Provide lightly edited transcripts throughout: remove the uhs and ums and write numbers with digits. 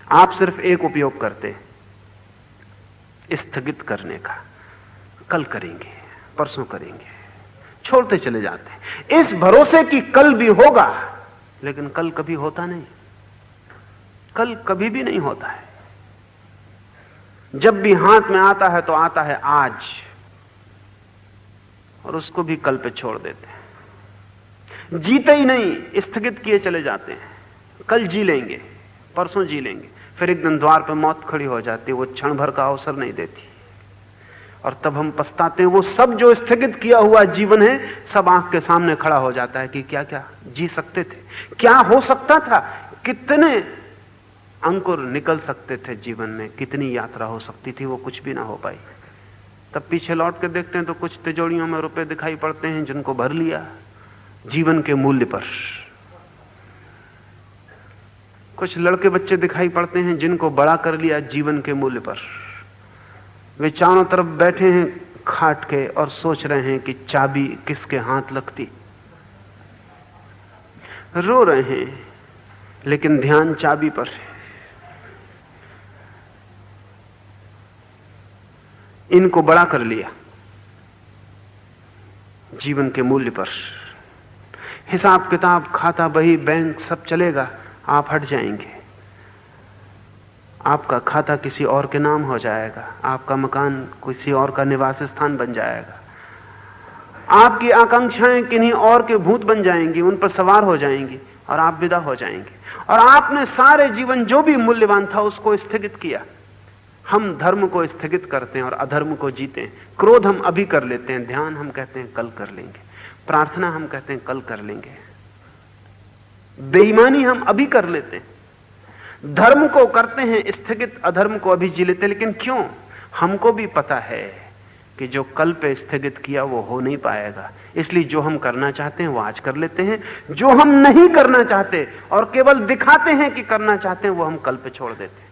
आप सिर्फ एक उपयोग करते, स्थगित करने का। कल करेंगे, परसों करेंगे, छोड़ते चले जाते हैं इस भरोसे कि कल भी होगा, लेकिन कल कभी होता नहीं। कल कभी भी नहीं होता है। जब भी हाथ में आता है तो आता है आज, और उसको भी कल पे छोड़ देते हैं। जीते ही नहीं, स्थगित किए चले जाते हैं। कल जी लेंगे, परसों जी लेंगे, फिर एक दिन द्वार पे मौत खड़ी हो जाती है, वो क्षण भर का अवसर नहीं देती, और तब हम पछताते हैं। वो सब जो स्थगित किया हुआ जीवन है, सब आंख के सामने खड़ा हो जाता है कि क्या क्या जी सकते थे, क्या हो सकता था, कितने अंकुर निकल सकते थे जीवन में, कितनी यात्रा हो सकती थी, वो कुछ भी ना हो पाई। तब पीछे लौट के देखते हैं तो कुछ तिजोरियों में रुपए दिखाई पड़ते हैं जिनको भर लिया जीवन के मूल्य पर। कुछ लड़के बच्चे दिखाई पड़ते हैं जिनको बड़ा कर लिया जीवन के मूल्य पर। वे चारों तरफ बैठे हैं खाट के और सोच रहे हैं कि चाबी किसके हाथ लगती। रो रहे हैं लेकिन ध्यान चाबी पर है। इनको बड़ा कर लिया जीवन के मूल्य पर। हिसाब किताब, खाता बही, बैंक सब चलेगा, आप हट जाएंगे। आपका खाता किसी और के नाम हो जाएगा, आपका मकान किसी और का निवास स्थान बन जाएगा, आपकी आकांक्षाएं किन्हीं और के भूत बन जाएंगी, उन पर सवार हो जाएंगी और आप विदा हो जाएंगे। और आपने सारे जीवन जो भी मूल्यवान था उसको स्थगित किया। हम धर्म को स्थगित करते हैं और अधर्म को जीते हैं। क्रोध हम अभी कर लेते हैं, ध्यान हम कहते हैं कल कर लेंगे, प्रार्थना हम कहते हैं कल कर लेंगे, बेईमानी हम अभी कर लेते हैं, धर्म को करते हैं स्थगित, अधर्म को अभी जी लेते। लेकिन क्यों? हमको भी पता है कि जो कल पे स्थगित किया वो हो नहीं पाएगा, इसलिए जो हम करना चाहते हैं वो आज कर लेते हैं, जो हम नहीं करना चाहते और केवल दिखाते हैं कि करना चाहते हैं वो हम कल पे छोड़ देते हैं।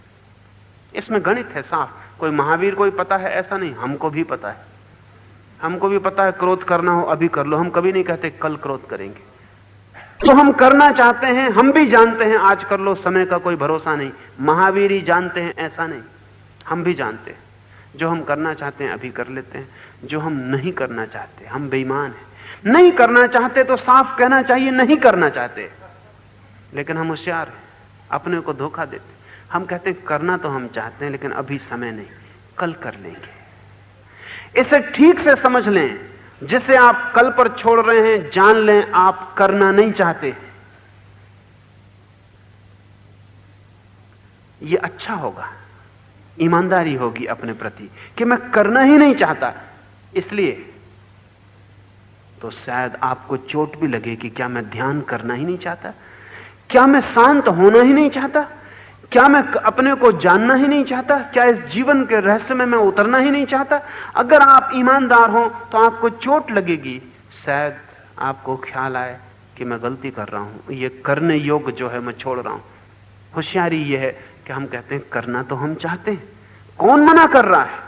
इसमें गणित है साफ। कोई महावीर कोई पता है ऐसा नहीं, हमको भी पता है। हमको भी पता है क्रोध करना हो अभी कर लो, हम कभी नहीं कहते कल क्रोध करेंगे। तो हम करना चाहते हैं, हम भी जानते हैं आज कर लो, समय का कोई भरोसा नहीं। महावीर ही जानते हैं ऐसा नहीं, हम भी जानते हैं। जो हम करना चाहते हैं अभी कर लेते हैं, जो हम नहीं करना चाहते हम बेईमान हैं। नहीं करना चाहते तो साफ कहना चाहिए नहीं करना चाहते, लेकिन हम होशियार हैं, अपने को धोखा देते। हम कहते हैं करना तो हम चाहते हैं लेकिन अभी समय नहीं, कल कर लेंगे। इसे ठीक से समझ लें, जिसे आप कल पर छोड़ रहे हैं जान लें आप करना नहीं चाहते। यह अच्छा होगा, ईमानदारी होगी अपने प्रति कि मैं करना ही नहीं चाहता। इसलिए तो शायद आपको चोट भी लगे कि क्या मैं ध्यान करना ही नहीं चाहता, क्या मैं शांत होना ही नहीं चाहता, क्या मैं अपने को जानना ही नहीं चाहता, क्या इस जीवन के रहस्य में मैं उतरना ही नहीं चाहता। अगर आप ईमानदार हो तो आपको चोट लगेगी, शायद आपको ख्याल आए कि मैं गलती कर रहा हूं, ये करने योग्य जो है मैं छोड़ रहा हूं। होशियारी ये है कि हम कहते हैं करना तो हम चाहते हैं, कौन मना कर रहा है।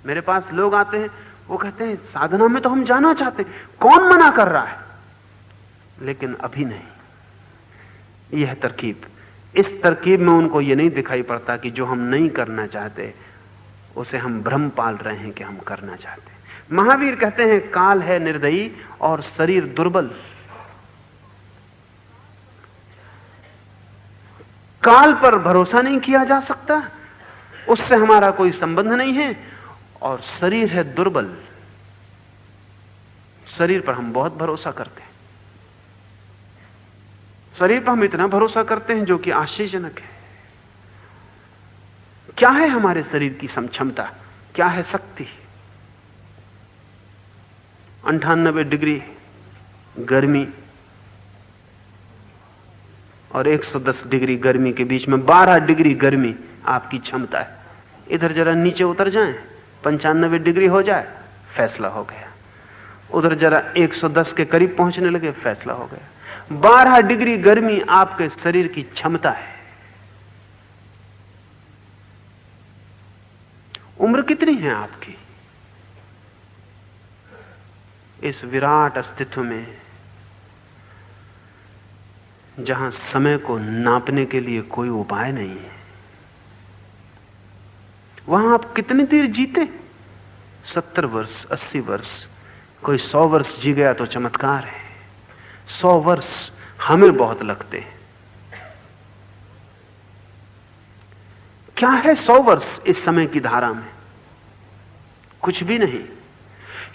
मेरे पास लोग आते हैं वो कहते हैं साधना में तो हम जाना चाहते हैं, कौन मना कर रहा है, लेकिन अभी नहीं। यह तरकीब, इस तरकीब में उनको यह नहीं दिखाई पड़ता कि जो हम नहीं करना चाहते उसे हम भ्रम पाल रहे हैं कि हम करना चाहते हैं। महावीर कहते हैं काल है निर्दयी और शरीर दुर्बल। काल पर भरोसा नहीं किया जा सकता, उससे हमारा कोई संबंध नहीं है, और शरीर है दुर्बल। शरीर पर हम बहुत भरोसा करते हैं, शरीर पर हम इतना भरोसा करते हैं जो कि आश्चर्यजनक है। क्या है हमारे शरीर की क्षमता, क्या है शक्ति? 98 डिग्री गर्मी और 110 डिग्री गर्मी के बीच में 12 डिग्री गर्मी आपकी क्षमता है। इधर जरा नीचे उतर जाएं, 95 डिग्री हो जाए, फैसला हो गया। उधर जरा 110 के करीब पहुंचने लगे, फैसला हो गया। 12 डिग्री गर्मी आपके शरीर की क्षमता है। उम्र कितनी है आपकी? इस विराट अस्तित्व में जहां समय को नापने के लिए कोई उपाय नहीं है, वहां आप कितनी देर जीते? 70 वर्ष, 80 वर्ष, कोई 100 वर्ष जी गया तो चमत्कार है। 100 वर्ष हमें बहुत लगते हैं। क्या है 100 वर्ष इस समय की धारा में? कुछ भी नहीं,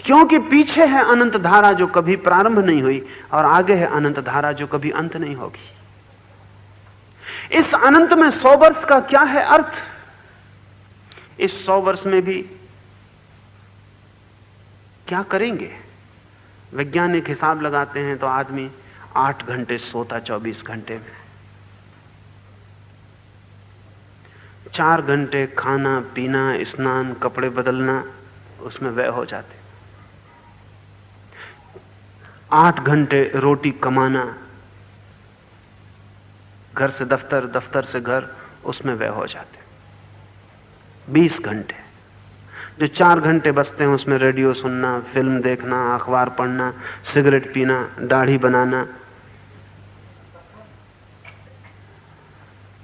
क्योंकि पीछे है अनंत धारा जो कभी प्रारंभ नहीं हुई, और आगे है अनंत धारा जो कभी अंत नहीं होगी। इस अनंत में 100 वर्ष का क्या है अर्थ? इस 100 वर्ष में भी क्या करेंगे? वैज्ञानिक हिसाब लगाते हैं तो आदमी 8 घंटे सोता 24 घंटे में, 4 घंटे खाना पीना, स्नान, कपड़े बदलना उसमें व्यय हो जाते, 8 घंटे रोटी कमाना, घर से दफ्तर, दफ्तर से घर, उसमें व्यय हो जाते। 20 घंटे, जो 4 घंटे बचते हैं उसमें रेडियो सुनना, फिल्म देखना, अखबार पढ़ना, सिगरेट पीना, दाढ़ी बनाना,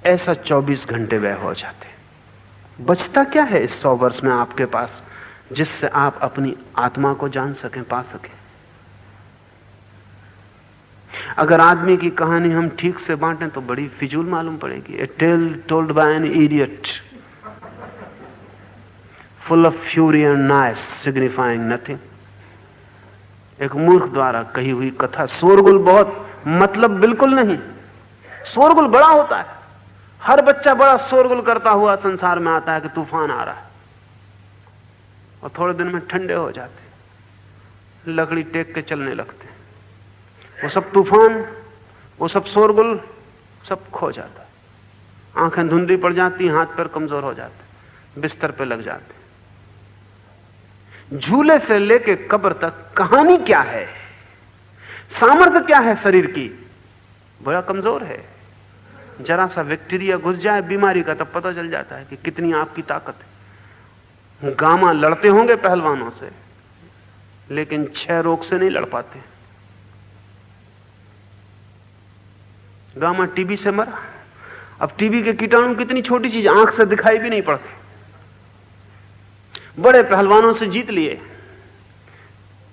ऐसा 24 घंटे व्यय हो जाते। बचता क्या है इस 100 वर्ष में आपके पास जिससे आप अपनी आत्मा को जान सकें, पा सकें? अगर आदमी की कहानी हम ठीक से बांटें तो बड़ी फिजूल मालूम पड़ेगी। A tale told by an idiot full of fury and nice signifying nothing. एक मूर्ख द्वारा कही हुई कथा, शोरगुल बहुत, मतलब बिल्कुल नहीं। शोरगुल बड़ा होता है, हर बच्चा बड़ा शोरगुल करता हुआ संसार में आता है कि तूफान आ रहा है, और थोड़े दिन में ठंडे हो जाते, लकड़ी टेक के चलने लगते। वो सब तूफान, वो सब शोरगुल, सब खो जाता। आंखें धुंधली पड़ जाती, हाथ पैर कमजोर हो जाते, बिस्तर पे लग जाते। झूले से लेके कब्र तक कहानी क्या है, सामर्थ्य क्या है शरीर की? बड़ा कमजोर है। जरा सा बैक्टीरिया घुस जाए बीमारी का, तब पता चल जाता है कि कितनी आपकी ताकत है। गामा लड़ते होंगे पहलवानों से, लेकिन 6 रोग से नहीं लड़ पाते। गामा टीबी से मरा। अब टीबी के कीटाणु कितनी छोटी चीज, आंख से दिखाई भी नहीं पड़ती। बड़े पहलवानों से जीत लिए,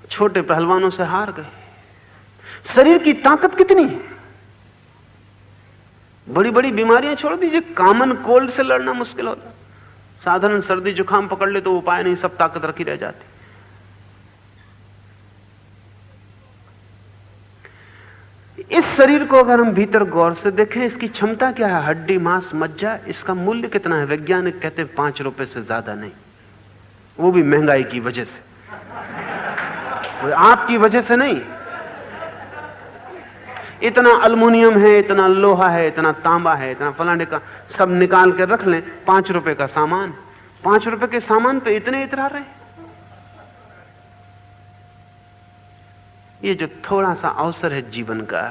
छोटे पहलवानों से हार गए। शरीर की ताकत कितनी है। बड़ी बड़ी बीमारियां छोड़ दीजिए, कॉमन कोल्ड से लड़ना मुश्किल होता। साधारण सर्दी जुकाम पकड़ ले तो उपाय नहीं, सब ताकत रखी रह जाती। इस शरीर को अगर हम भीतर गौर से देखें, इसकी क्षमता क्या है? हड्डी, मांस, मज्जा, इसका मूल्य कितना है? वैज्ञानिक कहते हैं 5 रुपए से ज्यादा नहीं, वो भी महंगाई की वजह से, आपकी वजह से नहीं। इतना अल्युमिनियम है, इतना लोहा है, इतना तांबा है, इतना फलाने का, सब निकाल के रख लें, 5 रुपए का सामान। 5 रुपए के सामान पे इतने इतरा रहे। ये जो थोड़ा सा अवसर है जीवन का,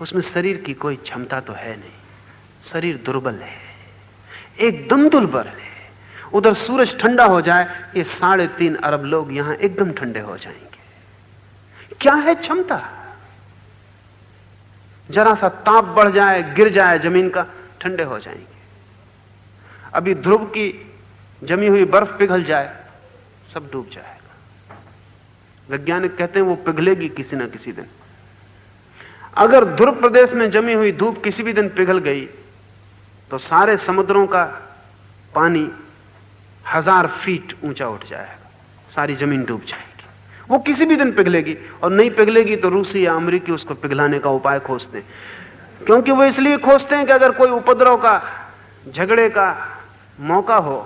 उसमें शरीर की कोई क्षमता तो है नहीं। शरीर दुर्बल है, एकदम दुर्बल है। उधर सूरज ठंडा हो जाए, ये 3.5 अरब लोग यहां एकदम ठंडे हो जाएंगे। क्या है क्षमता? जरा सा ताप बढ़ जाए, गिर जाए जमीन का, ठंडे हो जाएंगे। अभी ध्रुव की जमी हुई बर्फ पिघल जाए, सब डूब जाएगा। वैज्ञानिक कहते हैं वो पिघलेगी किसी न किसी दिन। अगर ध्रुव प्रदेश में जमी हुई धूप किसी भी दिन पिघल गई तो सारे समुद्रों का पानी 1000 फीट ऊंचा उठ जाएगा, सारी जमीन डूब जाएगी। वो किसी भी दिन पिघलेगी, और नहीं पिघलेगी तो रूसी या अमेरिकी उसको पिघलाने का उपाय खोजते हैं। क्योंकि वो इसलिए खोजते हैं कि अगर कोई उपद्रव का, झगड़े का मौका हो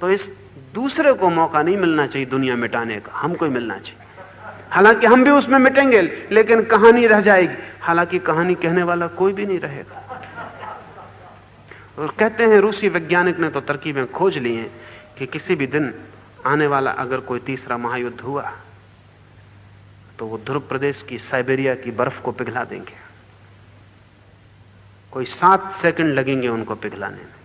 तो इस दूसरे को मौका नहीं मिलना चाहिए दुनिया मिटाने का, हमको ही मिलना चाहिए। हालांकि हम भी उसमें मिटेंगे, लेकिन कहानी रह जाएगी। हालांकि कहानी कहने वाला कोई भी नहीं रहेगा। और कहते हैं रूसी वैज्ञानिक ने तो तरकीबें खोज ली हैं कि किसी भी दिन आने वाला अगर कोई तीसरा महायुद्ध हुआ तो वो ध्रुव प्रदेश की, साइबेरिया की बर्फ को पिघला देंगे। कोई 7 सेकंड लगेंगे उनको पिघलाने में।